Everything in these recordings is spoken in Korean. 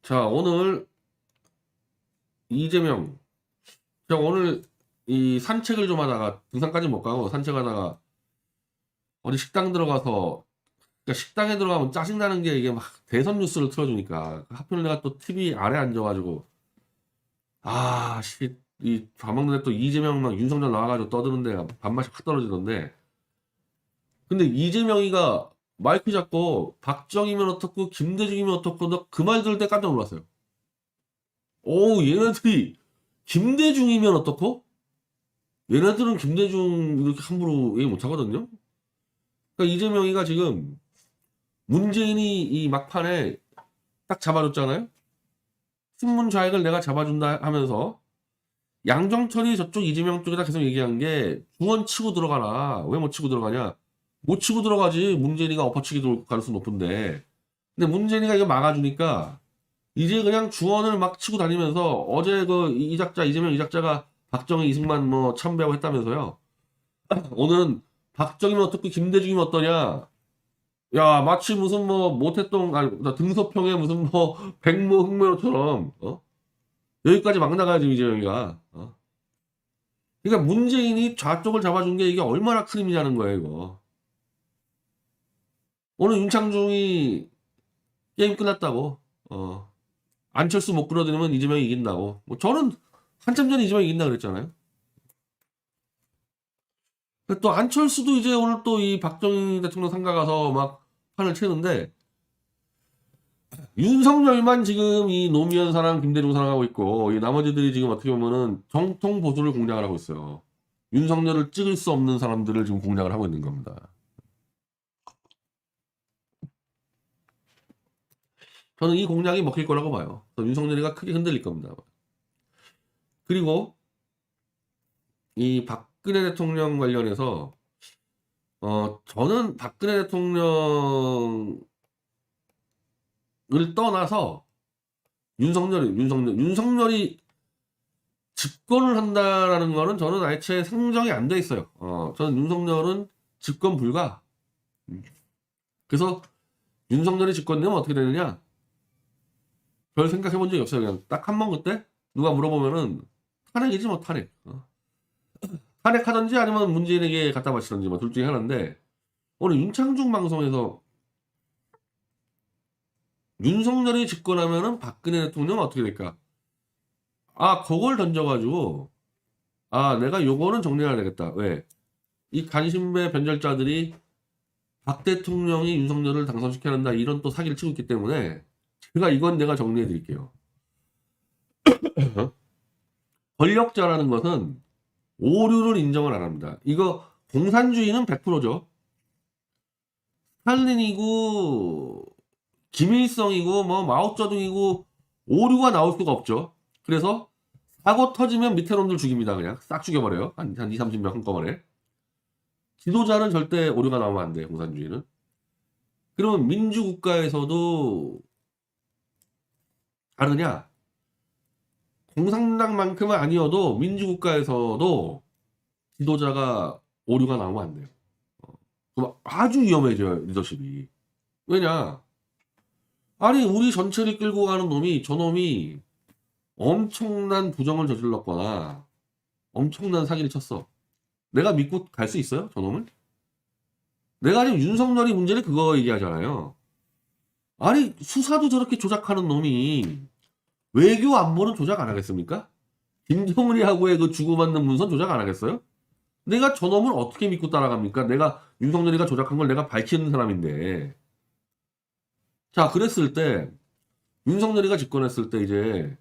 자, 오늘 이재명. 제가 오늘 이 산책을 좀 하다가 등산까지 못 가고 산책하다가 어디 식당 들어가서 그러니까 식당에 들어가면 짜증나는 게 이게 막 대선 뉴스를 틀어주니까 하필 내가 또 TV 아래 앉아가지고 이 밥 먹는데 또 이재명 막 윤석열 나와가지고 떠드는데 밥맛이 확 떨어지던데 근데 이재명이가 마이크 잡고 박정희면 어떻고 김대중이면 어떻고 너 그 말 들을 때 깜짝 놀랐어요. 오, 얘네들이 김대중이면 어떻고? 얘네들은 김대중 이렇게 함부로 얘기 못 하거든요. 그러니까 이재명이가 지금 문재인이 이 막판에 딱 잡아줬잖아요. 신문 좌익을 내가 잡아준다 하면서 양정철이 저쪽 이재명 쪽에다 계속 얘기한 게 중원 치고 들어가라. 왜 못 치고 들어가냐? 못 치고 들어가지. 문재인이가 엎어치기 돌 가능성 높은데. 근데 문재인이가 이거 막아주니까 이제 그냥 중원을 막 치고 다니면서 어제 그 이작자 이재명 이작자가 박정희 이승만 뭐 참배하고 했다면서요. 오늘은 박정희면 어떻고 김대중이면 어떠냐. 야 마치 무슨 뭐 모태동 아니 등소평에 무슨 뭐 백모 흑묘처럼 여기까지 막 나가야지 이재명이가. 그러니까 문재인이 좌쪽을 잡아준 게 이게 얼마나 큰 힘이냐는 거예요 이거. 오늘 윤창중이 게임 끝났다고. 안철수 못 끌어들이면 이재명이 이긴다고. 뭐 저는 한참 전에 이재명이 이긴다 그랬잖아요. 또 안철수도 이제 오늘 또 이 박정희 대통령 상가 가서 막 판을 치는데 윤석열만 지금 이 노무현 사랑 김대중 사랑하고 있고 이 나머지들이 지금 어떻게 보면은 정통 보수를 공략을 하고 있어요. 윤석열을 찍을 수 없는 사람들을 지금 공략을 하고 있는 겁니다. 저는 이 공략이 먹힐 거라고 봐요. 윤석열이가 크게 흔들릴 겁니다. 그리고 이 박근혜 대통령 관련해서 저는 박근혜 대통령을 떠나서 윤석열이 집권을 한다라는 거는 저는 애초에 상정이 안 돼 있어요. 저는 윤석열은 집권 불가. 그래서 윤석열이 집권되면 어떻게 되느냐? 별 생각해 본 적이 없어요. 그냥 딱 한 번 그때 누가 물어보면은 탄핵이지 뭐 탄핵. 탄핵하든지 아니면 문재인에게 갖다 바치든지 뭐 둘 중에 하나인데 오늘 윤창중 방송에서 윤석열이 집권하면은 박근혜 대통령은 어떻게 될까? 그걸 던져가지고 내가 요거는 정리해야 되겠다. 왜? 이 간신배 변절자들이 박 대통령이 윤석열을 당선시켜야 한다 이런 또 사기를 치고 있기 때문에 이건 내가 정리해 드릴게요. 권력자라는 것은 오류를 인정을 안 합니다. 이거 공산주의는 100%죠. 스탈린이고 김일성이고 뭐 마오쩌둥이고 오류가 나올 수가 없죠. 그래서 사고 터지면 밑에 놈들 죽입니다. 그냥 싹 죽여버려요. 한 2, 30명 한꺼번에. 지도자는 절대 오류가 나오면 안 돼요. 공산주의는. 그러면 민주국가에서도 다르냐? 공산당만큼은 아니어도 민주국가에서도 지도자가 오류가 나오면 안 돼요. 그럼 아주 위험해져요. 리더십이. 왜냐? 아니 우리 전체를 끌고 가는 놈이 저놈이 엄청난 부정을 저질렀거나 엄청난 사기를 쳤어. 내가 믿고 갈 수 있어요? 저놈을? 내가 지금 윤석열이 문제는 그거 얘기하잖아요. 아니 수사도 저렇게 조작하는 놈이 외교 안보는 조작 안 하겠습니까? 김정은이하고의 그 주고받는 문서 조작 안 하겠어요? 내가 저놈을 어떻게 믿고 따라갑니까? 내가 윤석열이가 조작한 걸 내가 밝히는 사람인데. 자, 그랬을 때 윤석열이가 집권했을 때 이제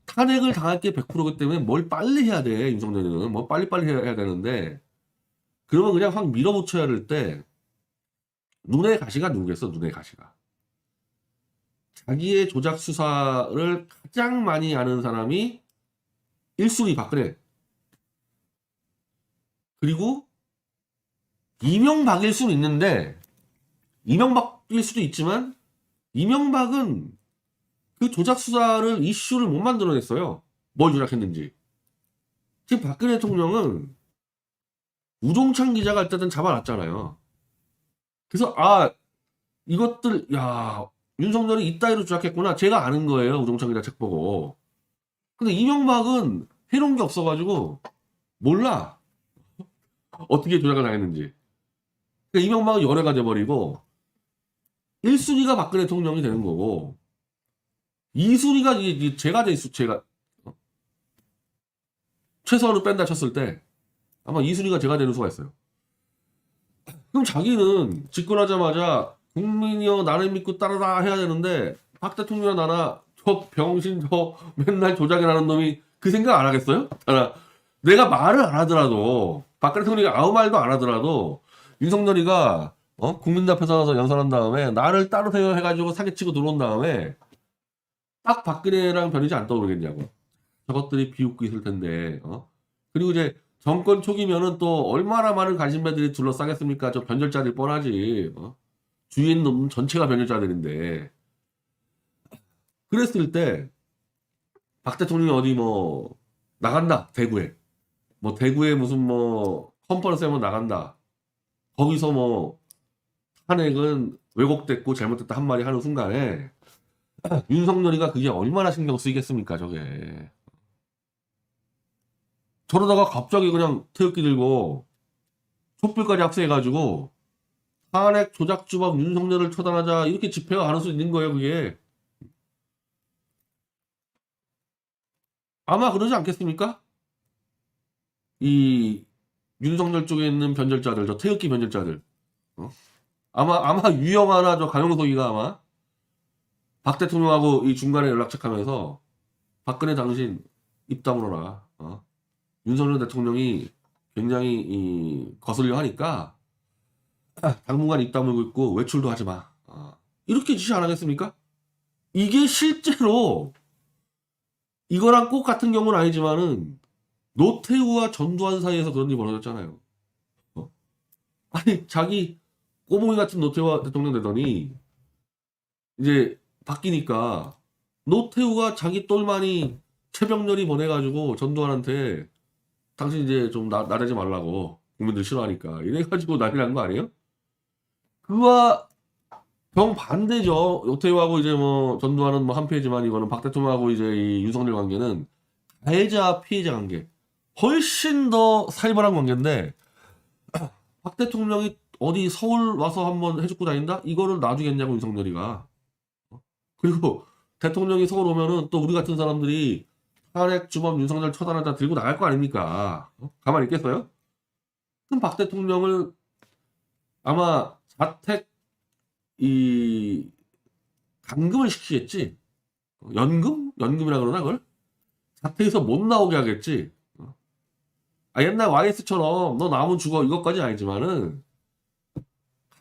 탄핵을 당할 게 100%이기 때문에 뭘 빨리 해야 돼. 윤석열이는 뭐 빨리빨리 해야 되는데 그러면 그냥 확 밀어붙여야 될 때 눈의 가시가 누구겠어? 눈의 가시가. 자기의 조작 수사를 가장 많이 아는 사람이 1순위 박근혜. 그리고 이명박일 수는 있는데 이명박일 수도 있지만 이명박은 그 조작 수사를 이슈를 못 만들어냈어요. 뭘 조작했는지. 지금 박근혜 대통령은 우종찬 기자가 일단 잡아놨잖아요. 그래서 이것들 윤석열이 이따위로 조작했구나. 제가 아는 거예요. 우종찬 기자 책 보고. 근데 이명박은 해놓은 게 없어가지고 몰라. 어떻게 조작을 당했는지. 그러니까 이명박은 열애가 돼버리고 1순위가 박근혜 대통령이 되는 거고 2순위가 이제 제가 제가 최소한으로 뺀다 쳤을 때 아마 2순위가 제가 되는 수가 있어요. 그럼 자기는 집권하자마자 국민이여 나를 믿고 따르라 해야 되는데 박 대통령이나 나나 저 병신 저 맨날 조작이라는 놈이 그 생각 안 하겠어요? 내가 말을 안 하더라도 박근혜 대통령이 아무 말도 안 하더라도 윤석열이가 국민들 앞에 서서 연설한 다음에 나를 따르세요 해가지고 사기치고 들어온 다음에 딱 박근혜랑 변이지 안 떠오르겠냐고. 저것들이 비웃고 있을 텐데. 그리고 이제 정권 초기면은 또 얼마나 많은 관심배들이 둘러싸겠습니까? 저 변절자들 뻔하지. 주위에 있는 놈 전체가 변절자들인데. 그랬을 때 박 대통령이 어디 뭐 나간다 대구에 뭐 대구에 무슨 뭐 컨퍼런스에 뭐 나간다. 거기서 뭐 탄핵은 왜곡됐고 잘못됐다 한 마디 하는 순간에 윤석열이가 그게 얼마나 신경 쓰이겠습니까 저게. 저러다가 갑자기 그냥 태극기 들고 촛불까지 합세해가지고 탄핵 조작주범 윤석열을 처단하자 이렇게 집회가 가는 수 있는 거예요 그게. 아마 그러지 않겠습니까? 이 윤석열 쪽에 있는 변절자들 저 태극기 변절자들 아마 유영아나 저 강용석이가 아마 박 대통령하고 이 중간에 연락 체크하면서 박근혜 당신 입 다물어라. 윤석열 대통령이 굉장히 거슬려 하니까 당분간 입 다물고 있고 외출도 하지 마. 이렇게 지시 안 하겠습니까? 이게 실제로 이거랑 꼭 같은 경우는 아니지만은 노태우와 전두환 사이에서 그런 일이 벌어졌잖아요. 아니 자기 꼬붕이 같은 노태우 대통령 되더니 이제 바뀌니까 노태우가 자기 똘마니 최병렬이 보내가지고 전두환한테 당신 이제 좀 나대지 말라고 국민들 싫어하니까 이래가지고 난리 난 거 아니에요? 그와 정반대죠. 노태우하고 이제 뭐 전두환은 뭐 한패지만 이거는 박 대통령하고 이제 이 윤석열 관계는 가해자 피해자 관계 훨씬 더 살벌한 관계인데 박 대통령이 어디 서울 와서 한번 해주고 다닌다? 이거를 놔주겠냐고 윤석열이가. 그리고 대통령이 서울 오면은 또 우리 같은 사람들이 탄핵 주범 윤석열 처단하다 들고 나갈 거 아닙니까? 가만히 있겠어요? 그럼 박 대통령을 아마 자택 감금을 시키겠지. 연금이라 그러나 그걸? 자택에서 못 나오게 하겠지. 옛날 YS처럼 너 나오면 죽어 이것까지 아니지만은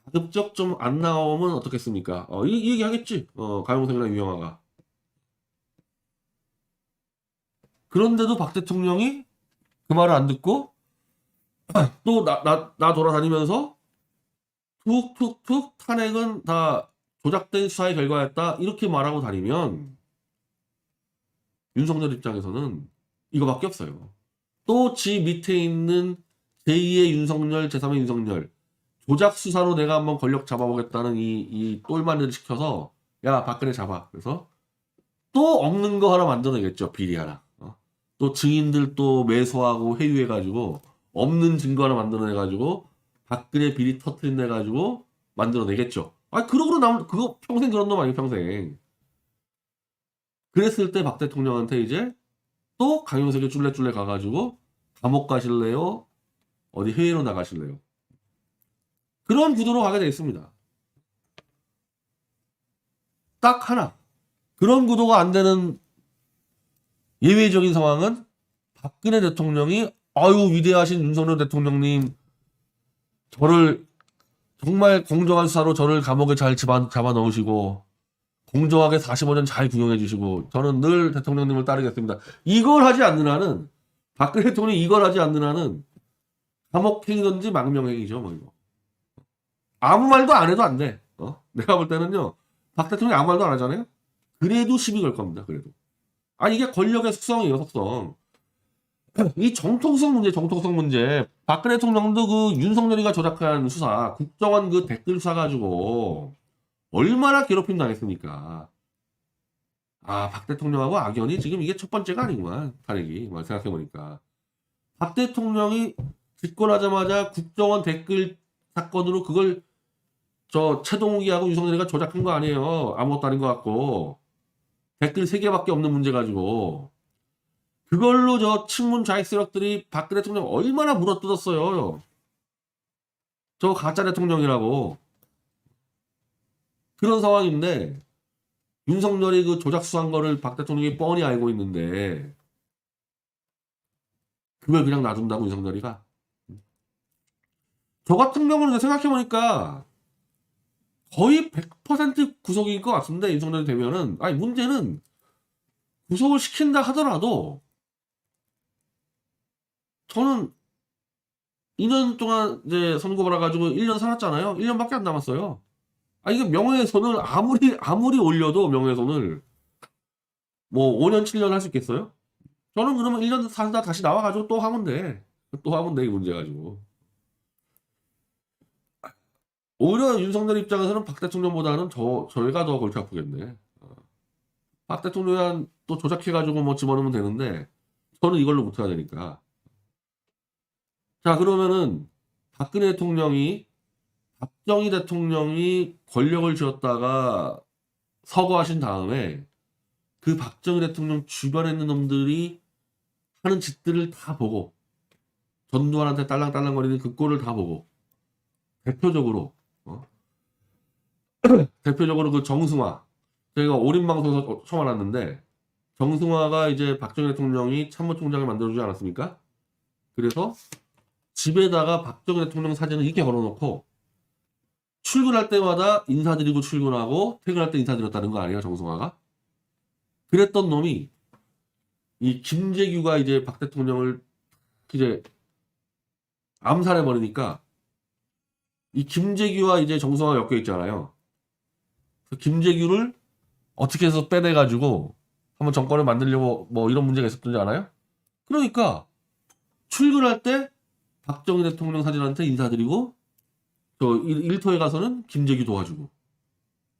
가급적 좀 안 나오면 어떻겠습니까? 이 얘기 하겠지. 가용석이나 유영아가. 그런데도 박 대통령이 그 말을 안 듣고 또 나 돌아다니면서 툭툭툭 탄핵은 다 조작된 수사의 결과였다 이렇게 말하고 다니면 윤석열 입장에서는 이거밖에 없어요. 또 지 밑에 있는 제2의 윤석열, 제3의 윤석열 조작 수사로 내가 한번 권력 잡아보겠다는 이 똘마니를 시켜서 야 박근혜 잡아. 그래서 또 없는 거 하나 만들어내겠죠. 비리 하나. 또 증인들 또 매수하고 회유해가지고 없는 증거 하나 만들어내가지고 박근혜 비리 터트린내가지고 만들어내겠죠. 그러고 나면 그거 평생 그런 놈 아니에요 평생. 그랬을 때 박 대통령한테 이제 또 강용석이 쫄래쫄래 가가지고 감옥 가실래요? 어디 해외로 나가실래요? 그런 구도로 가게 돼 있습니다. 딱 하나. 그런 구도가 안 되는 예외적인 상황은 박근혜 대통령이 아유 위대하신 윤석열 대통령님 저를 정말 공정한 수사로 저를 감옥에 잘 잡아 넣으시고 공정하게 45년 잘 구형해 주시고 저는 늘 대통령님을 따르겠습니다. 이걸 하지 않는 한은 박근혜 대통령이 이걸 하지 않는 한은 감옥행위든지 망명행위죠. 뭐 이거. 아무 말도 안 해도 안 돼. 내가 볼 때는요. 박 대통령이 아무 말도 안 하잖아요. 그래도 시비 걸 겁니다. 그래도. 이게 권력의 속성이에요. 속성. 이 정통성 문제. 박근혜 대통령도 그 윤석열이가 조작한 수사, 국정원 그 댓글 수사 가지고 얼마나 괴롭힘 당했습니까? 아, 박 대통령하고 악연이 지금 이게 첫 번째가 아니구만. 탄핵이. 생각해보니까. 박 대통령이 집권하자마자 국정원 댓글 사건으로 그걸 저 최동욱이하고 유성열이가 조작한 거 아니에요. 아무것도 아닌 것 같고. 댓글 3개밖에 없는 문제 가지고. 그걸로 저 친문 좌익 세력들이 박근혜 대통령 얼마나 물어뜯었어요. 저 가짜 대통령이라고. 그런 상황인데 윤석열이 그 조작 수한 거를 박 대통령이 뻔히 알고 있는데 그걸 그냥 놔둔다고 윤석열이가. 저 같은 경우는 생각해보니까 거의 100% 구속일 것 같은데 윤석열이 되면은 아니 문제는 구속을 시킨다 하더라도 저는 2년 동안 이제 선고 받아가지고 1년 살았잖아요. 1년밖에 안 남았어요. 아 이게 명예훼손을 아무리 올려도 명예훼손을 뭐 5년 7년 할 수 있겠어요? 저는 그러면 1년 살다 다시 나와가지고 또 하면 돼. 또 하면 돼 이 문제 가지고. 오히려 윤석열 입장에서는 박 대통령보다는 저희가 더 골치 아프겠네. 박 대통령이 또 조작해가지고 뭐 집어넣으면 되는데 저는 이걸로 못해야 되니까. 자 그러면은 박근혜 대통령이 박정희 대통령이 권력을 쥐었다가 서거하신 다음에 그 박정희 대통령 주변에 있는 놈들이 하는 짓들을 다 보고 전두환한테 딸랑딸랑거리는 그 꼴을 다 보고 대표적으로 대표적으로 그 정승화 저희가 오린방송에서 처음 알았는데 정승화가 이제 박정희 대통령이 참모총장을 만들어주지 않았습니까? 그래서 집에다가 박정희 대통령 사진을 이렇게 걸어놓고 출근할 때마다 인사드리고 출근하고 퇴근할 때 인사드렸다는 거 아니에요 정승화가? 그랬던 놈이 이 김재규가 이제 박 대통령을 이제 암살해 버리니까 이 김재규와 이제 정승화가 엮여 있잖아요. 김재규를 어떻게 해서 빼내가지고 한번 정권을 만들려고 뭐 이런 문제가 있었던지 알아요? 그러니까 출근할 때 박정희 대통령 사진한테 인사드리고 저 일터에 가서는 김재규 도와주고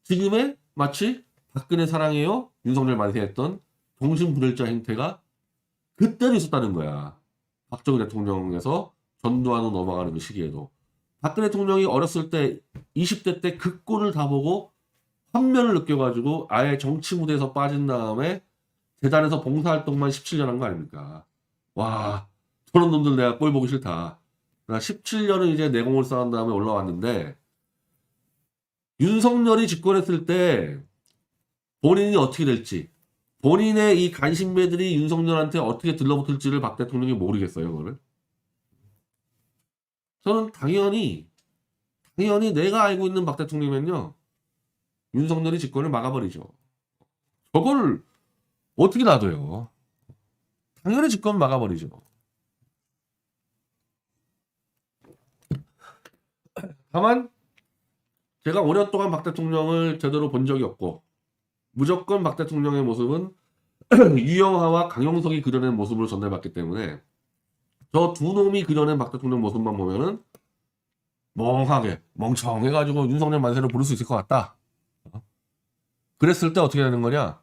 지금의 마치 박근혜 사랑해요 윤석열 만세했던 정신불일자 행태가 그때도 있었다는 거야. 박정희 대통령에서 전두환으로 넘어가는 그 시기에도 박근혜 대통령이 어렸을 때 20대 때 그 꼴을 다 보고 환면을 느껴가지고 아예 정치 무대에서 빠진 다음에 재단에서 봉사활동만 17년 한 거 아닙니까? 와 저런 놈들 내가 꼴 보기 싫다. 나 17년을 이제 내공을 쌓은 다음에 올라왔는데 윤석열이 집권했을 때 본인이 어떻게 될지 본인의 이 간신배들이 윤석열한테 어떻게 들러붙을지를 박 대통령이 모르겠어요. 그거를. 저는 당연히 내가 알고 있는 박 대통령이면요. 윤석열이 집권을 막아버리죠. 저거를 어떻게 놔둬요. 당연히 집권 막아버리죠. 다만 제가 5년 동안 박 대통령을 제대로 본 적이 없고 무조건 박 대통령의 모습은 유영하와 강용석이 그려낸 모습으로 전달받기 때문에 저 두 놈이 그려낸 박 대통령 모습만 보면은 멍청해가지고 윤석열 만세를 부를 수 있을 것 같다. 그랬을 때 어떻게 되는 거냐?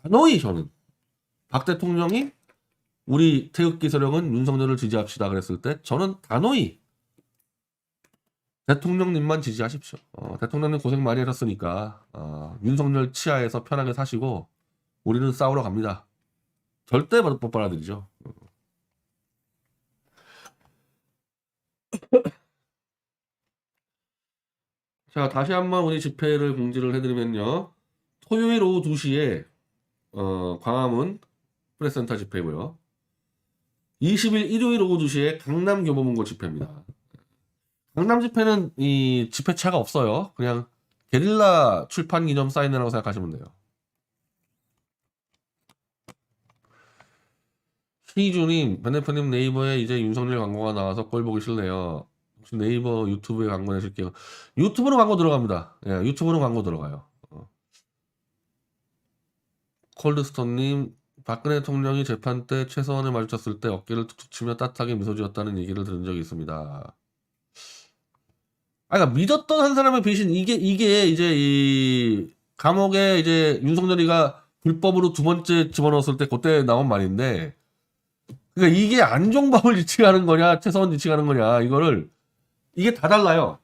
단호히 저는 박 대통령이 우리 태극기 세력은 윤석열을 지지합시다 그랬을 때 저는 단호히 대통령님만 지지하십시오. 대통령님 고생 많이 하셨으니까 윤석열 치하에서 편하게 사시고 우리는 싸우러 갑니다. 절대 못 받아들이죠. 자 다시 한번 우리 집회를 공지를 해드리면요. 토요일 오후 2시에 광화문 프레스센터 집회고요. 20일 일요일 오후 2시에 강남 교보문고 집회입니다. 강남 집회는 이 집회차가 없어요. 그냥 게릴라 출판 기념 사인회라고 생각하시면 돼요. 희주님, 변대표님 네이버에 이제 윤석열 광고가 나와서 꼴 보기 싫네요. 혹시 네이버 유튜브에 광고 내실게요. 유튜브로 광고 들어갑니다. 예, 유튜브로 광고 들어가요. 콜드스톤님, 박근혜 대통령이 재판 때 최서원을 마주쳤을 때 어깨를 툭툭 치며 따뜻하게 미소 지었다는 얘기를 들은 적이 있습니다. 그러니까 믿었던 한 사람의 배신, 이게 이제 이 감옥에 이제 윤석열이가 불법으로 두 번째 집어넣었을 때 그때 나온 말인데, 그러니까 이게 안종범을 지칭하는 거냐, 최서원 지칭하는 거냐, 이게 다 달라요.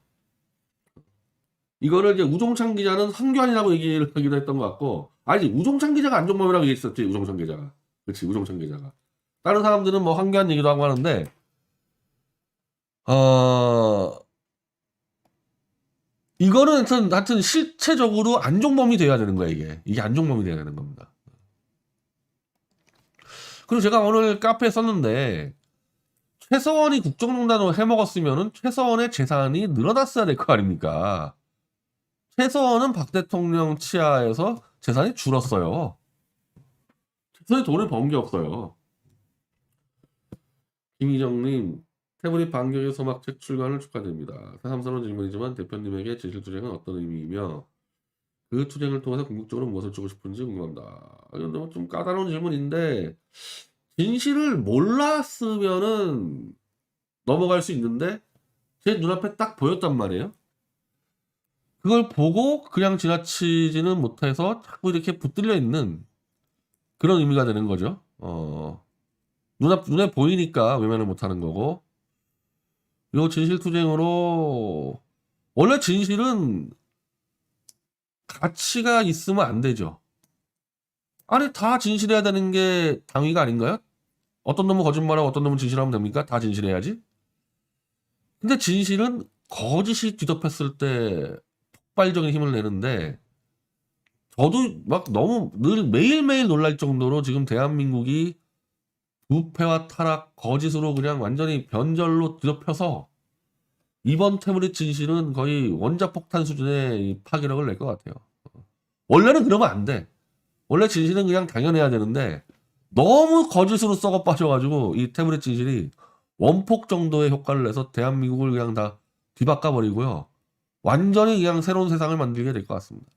이거를 이제 우종찬 기자는 황교안이라고 얘기를 하기도 했던 것 같고, 아니지, 우종찬 기자가 안종범이라고 얘기했었지, 우종찬 기자가. 그렇지, 우종찬 기자가. 다른 사람들은 뭐 황교안 얘기도 하고 하는데, 이거는 하여튼 실체적으로 안종범이 돼야 되는 거야, 이게. 이게 안종범이 돼야 되는 겁니다. 그리고 제가 오늘 카페에 썼는데, 최서원이 국정농단으로 해먹었으면은 최서원의 재산이 늘어났어야 될 거 아닙니까? 최서원은 박 대통령 치하에서 재산이 줄었어요. 최서원이 돈을 번 게 없어요. 김희정님, 태블릿 반격의 소막책 출간을 축하드립니다. 새삼스러운 질문이지만 대표님에게 진실투쟁은 어떤 의미이며 그 투쟁을 통해서 궁극적으로 무엇을 주고 싶은지 궁금합니다. 이건 좀 까다로운 질문인데 진실을 몰랐으면은 넘어갈 수 있는데 제 눈앞에 딱 보였단 말이에요. 그걸 보고 그냥 지나치지는 못해서 자꾸 이렇게 붙들려 있는 그런 의미가 되는 거죠. 눈에 보이니까 외면을 못하는 거고, 요 진실투쟁으로 원래 진실은 가치가 있으면 안 되죠. 아니 다 진실해야 되는 게 당위가 아닌가요? 어떤 놈은 거짓말하고 어떤 놈은 진실하면 됩니까? 다 진실해야지. 근데 진실은 거짓이 뒤덮였을 때 폭발적인 힘을 내는데, 저도 막 너무 늘 매일매일 놀랄 정도로 지금 대한민국이 부패와 타락, 거짓으로 그냥 완전히 변절로 뒤덮여서 이번 태블릿 진실은 거의 원자폭탄 수준의 파괴력을 낼 것 같아요. 원래는 그러면 안 돼. 원래 진실은 그냥 당연해야 되는데 너무 거짓으로 썩어 빠져가지고 이 태블릿 진실이 원폭 정도의 효과를 내서 대한민국을 그냥 다 뒤바꿔 버리고요. 완전히 그냥 새로운 세상을 만들게 될 것 같습니다.